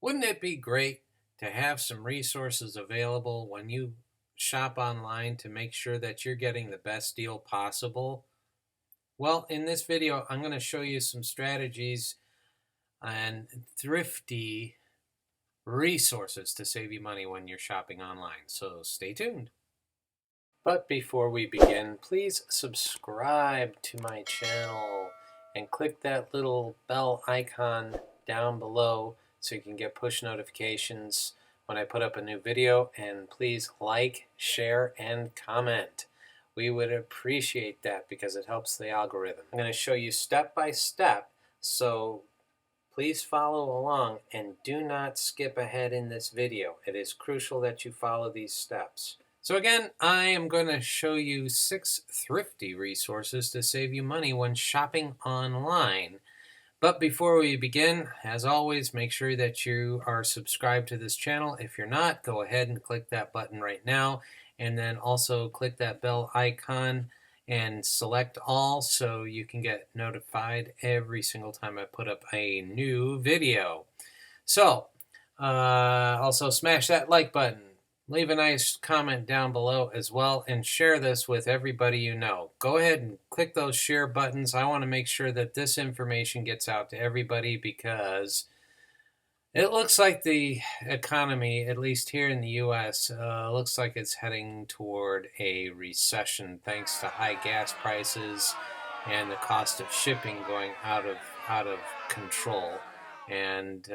Wouldn't it be great to have some resources available when you shop online to make sure that you're getting the best deal possible? Well, in this video, I'm going to show you some strategies and thrifty resources to save you money when you're shopping online. So stay tuned. But before we begin, please subscribe to my channel and click that little bell icon down below so you can get push notifications when I put up a new video. And please like, share, and comment. We would appreciate that because it helps the algorithm. I'm going to show you step by step, so please follow along and do not skip ahead in this video. It is crucial that you follow these steps. So again, I am going to show you 6 thrifty resources to save you money when shopping online. But before we begin, as always, make sure that you are subscribed to this channel. If you're not, go ahead and click that button right now. And then also click that bell icon and select all so you can get notified every single time I put up a new video. So, also smash that like button. Leave a nice comment down below as well and share this with everybody you know. Go ahead and click those share buttons. I want to make sure that this information gets out to everybody because it looks like the economy, at least here in the U.S., looks like it's heading toward a recession thanks to high gas prices and the cost of shipping going out of control. And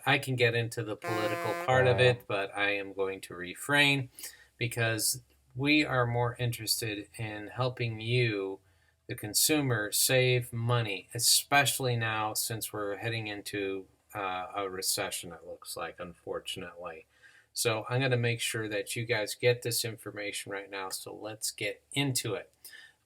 I can get into the political part of it, but I am going to refrain because we are more interested in helping you, the consumer, save money, especially now since we're heading into a recession, it looks like, unfortunately. So I'm going to make sure that you guys get this information right now, so let's get into it.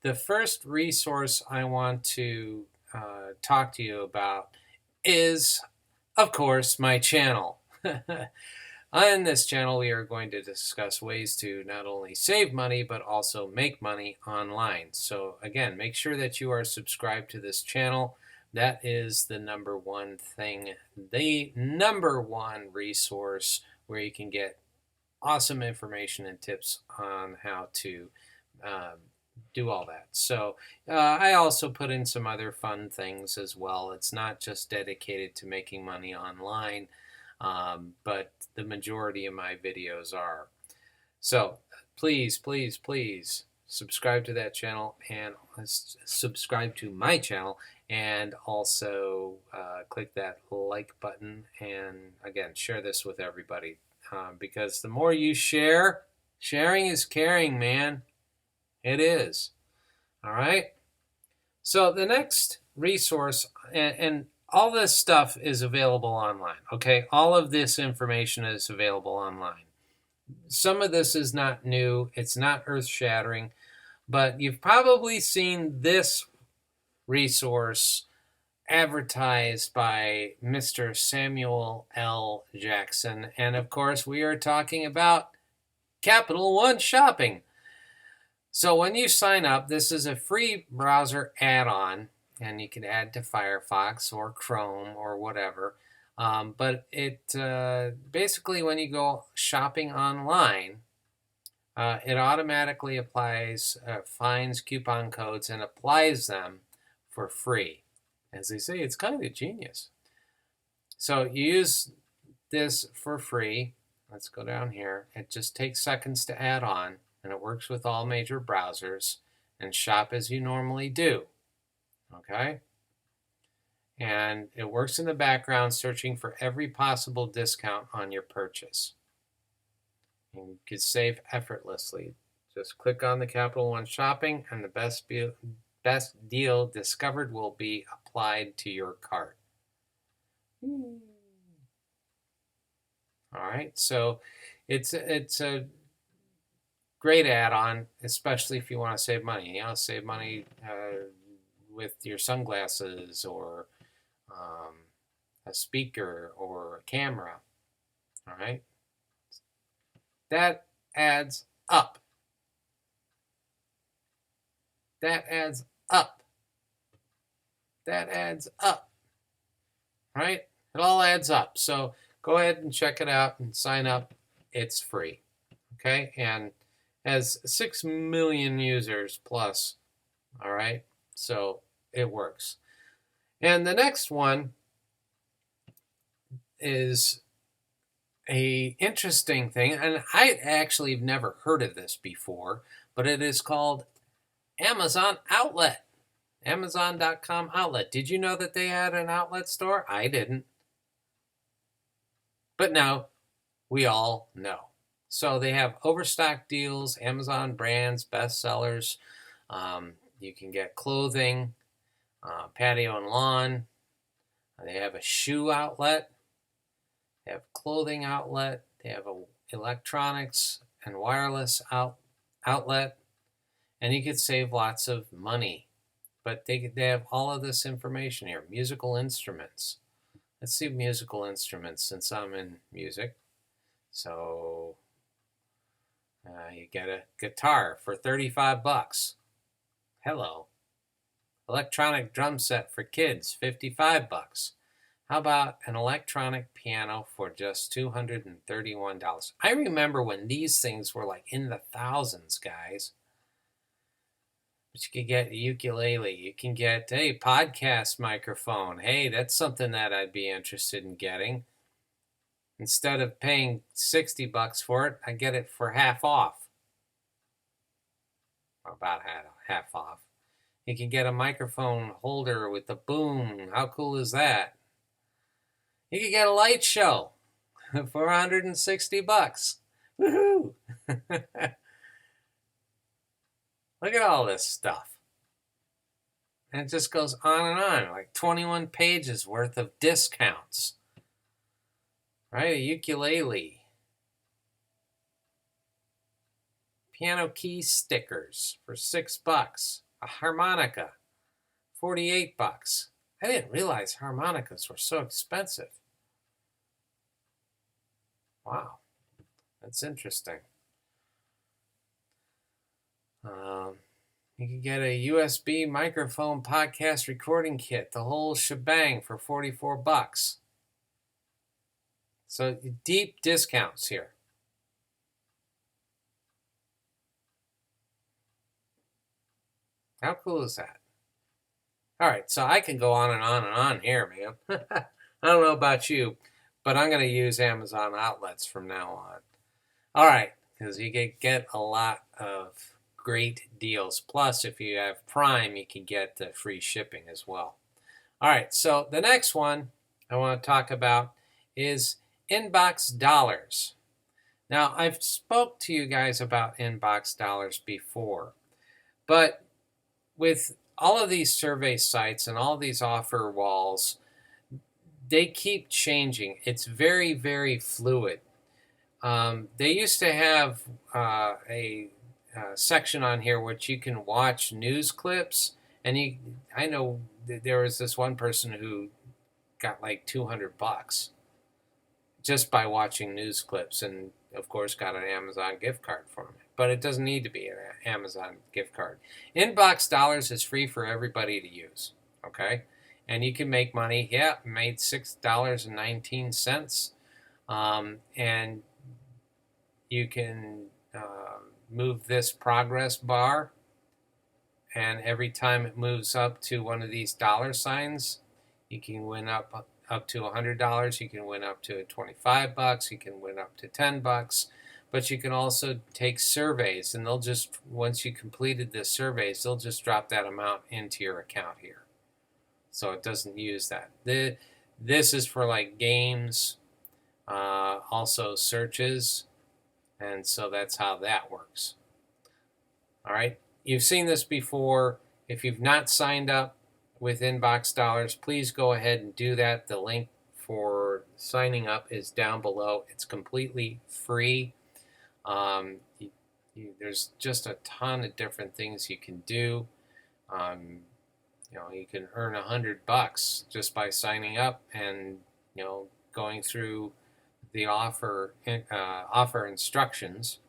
The first resource I want to talk to you about is, of course, my channel. On this channel, we are going to discuss ways to not only save money, but also make money online. So again, make sure that you are subscribed to this channel. That is the number one thing, the number one resource where you can get awesome information and tips on how to do all that. So I also put in some other fun things as well. It's not just dedicated to making money online, but the majority of my videos are. So please, please, please subscribe to that channel and subscribe to my channel, and also click that like button, and again, share this with everybody because the more you share, sharing is caring, man. It is. All right. So the next resource, and all this stuff is available online. Okay. All of this information is available online. Some of this is not new. It's not earth-shattering, but you've probably seen this resource advertised by Mr. Samuel L. Jackson. And of course, we are talking about Capital One Shopping. So when you sign up, this is a free browser add-on, and you can add to Firefox or Chrome or whatever. But it basically, when you go shopping online, it automatically applies, finds coupon codes and applies them for free. As they say, it's kind of genius. So you use this for free. Let's go down here. It just takes seconds to add on, and it works with all major browsers, and shop as you normally do. Okay? And it works in the background, searching for every possible discount on your purchase. And you can save effortlessly. Just click on the Capital One Shopping, and the best deal discovered will be applied to your cart. All right, so it's a great add-on, especially if you want to save money. You know, save money with your sunglasses or a speaker or a camera. All right, that adds up. That adds up. That adds up. Right? It all adds up. So Go ahead and check it out and sign up. It's free. Okay, and has 6 million users plus. All right, so it works. And the next one is a interesting thing, and I actually have never heard of this before, but it is called Amazon Outlet. Amazon.com outlet. Did you know that they had an outlet store? I didn't. But now we all know. So they have overstock deals, Amazon brands, bestsellers. You can get clothing, patio and lawn. They have a shoe outlet. They have clothing outlet. They have a electronics and wireless outlet. And you could save lots of money. But they have all of this information here. Musical instruments. Let's see musical instruments since I'm in music. So you get a guitar for $35. Hello. Electronic drum set for kids, $55. How about an electronic piano for just $231? I remember when these things were like in the thousands, guys. But you could get a ukulele. You can get a podcast microphone. Hey, that's something that I'd be interested in getting. Instead of paying $60 for it, I get it for half off. Or about half off. You can get a microphone holder with a boom. How cool is that? You can get a light show for $160. Woohoo! Look at all this stuff. And it just goes on and on, like 21 pages worth of discounts. Right? A ukulele. Piano key stickers for $6. A harmonica, $48. I didn't realize harmonicas were so expensive. Wow, that's interesting. You can get a USB microphone podcast recording kit, the whole shebang for $44. So deep discounts here. How cool is that? All right, so I can go on and on and on here, man. I don't know about you, but I'm going to use Amazon outlets from now on. All right, because you can get a lot of great deals. Plus, if you have Prime, you can get the free shipping as well. All right, so the next one I want to talk about is inbox dollars. Now, I've spoke to you guys about inbox dollars before, but with all of these survey sites and all these offer walls, they keep changing. It's very, very fluid. They used to have a section on here which you can watch news clips, and I know there was this one person who got like $200 just by watching news clips, and of course got an Amazon gift card from it. But it doesn't need to be an Amazon gift card. Inbox dollars is free for everybody to use, okay? And you can make money. Yeah, made $6.19. And you can move this progress bar, and every time it moves up to one of these dollar signs, you can win up to $100. You can win up to $25. You can win up to $10. But you can also take surveys, and they'll just, once you completed the surveys, they'll just drop that amount into your account here. So it doesn't use that. This is for like games, also searches, and so that's how that works. All right, you've seen this before. If you've not signed up with Inbox Dollars, please go ahead and do that. The link for signing up is down below. It's completely free. There's just a ton of different things you can do. You can earn $100 just by signing up and going through the offer instructions.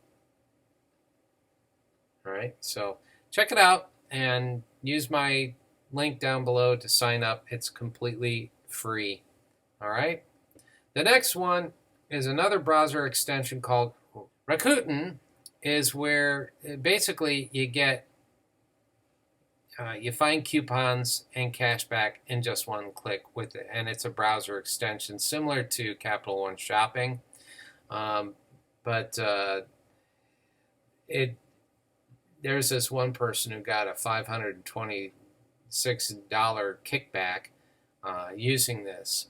All right, so check it out and use my link down below to sign up. It's completely free. All right. The next one is another browser extension called Rakuten, is where basically you get you find coupons and cashback in just one click with it, and it's a browser extension similar to Capital One Shopping, but there's this one person who got a $526 kickback using this.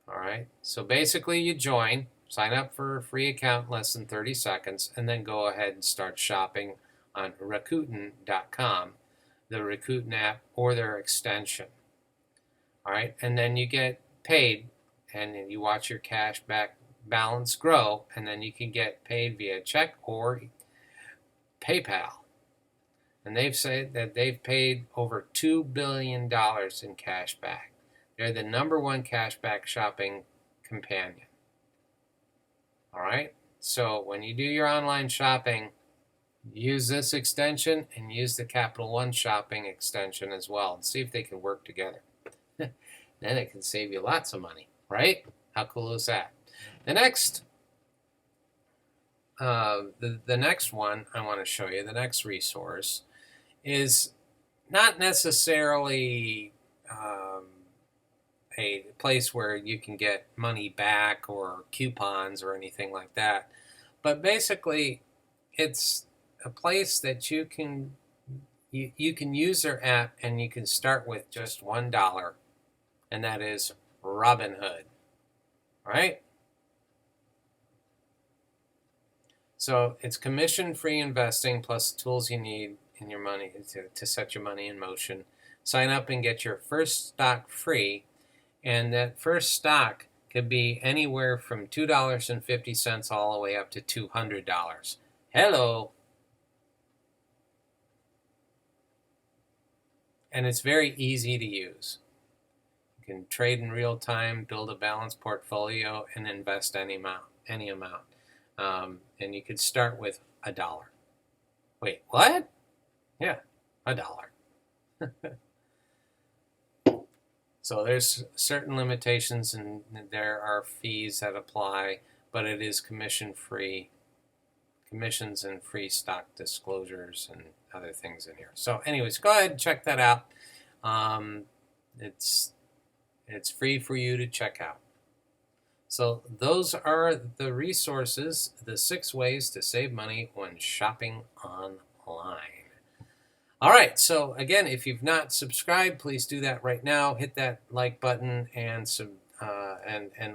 All right, so basically you join, sign up for a free account in less than 30 seconds, and then go ahead and start shopping on Rakuten.com, the Rakuten app or their extension. All right, and then you get paid, and you watch your cash back balance grow, and then you can get paid via check or PayPal. And they've said that they've paid over $2 billion in cash back. They're the #1 cashback shopping companion. All right, so when you do your online shopping, use this extension and use the Capital One Shopping extension as well, and see if they can work together. Then it can save you lots of money, right? How cool is that? The next, the next one I want to show you, the next resource, is not necessarily a place where you can get money back or coupons or anything like that, but basically it's a place that you can use their app, and you can start with just $1, and that is Robinhood, right? So it's commission-free investing plus the tools you need in your money to set your money in motion. Sign up and get your first stock free, and that first stock could be anywhere from $2.50 all the way up to $200. Hello. And it's very easy to use. You can trade in real time, build a balanced portfolio, and invest any amount. And you could start with $1. Wait, what? Yeah, $1. So there's certain limitations, and there are fees that apply, but it is commission-free. Commissions and free stock disclosures and other things in here. So anyways, go ahead and check that out. It's free for you to check out. So those are the resources, the 6 ways to save money when shopping online. All right, so again, if you've not subscribed, please do that right now. Hit that like button and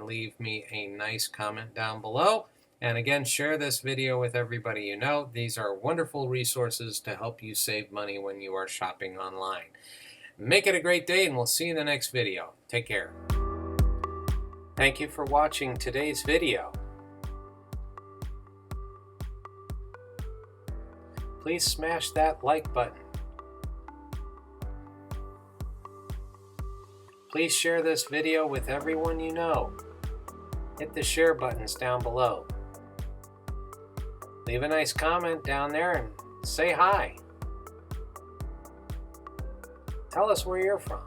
leave me a nice comment down below. And again, share this video with everybody you know. These are wonderful resources to help you save money when you are shopping online. Make it a great day, and we'll see you in the next video. Take care. Thank you for watching today's video. Please smash that like button. Please share this video with everyone you know. Hit the share buttons down below. Leave a nice comment down there and say hi. Tell us where you're from.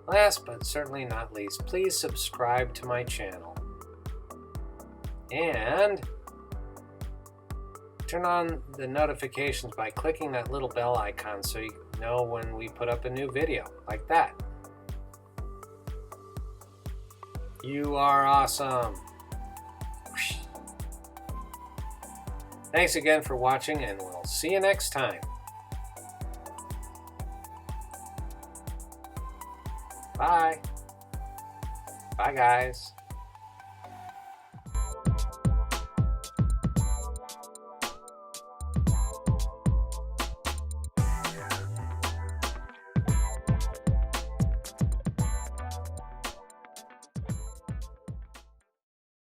Last but certainly not least, please subscribe to my channel. And turn on the notifications by clicking that little bell icon so you know when we put up a new video, like that. You are awesome. Thanks again for watching, and we'll see you next time. Bye. Bye, guys.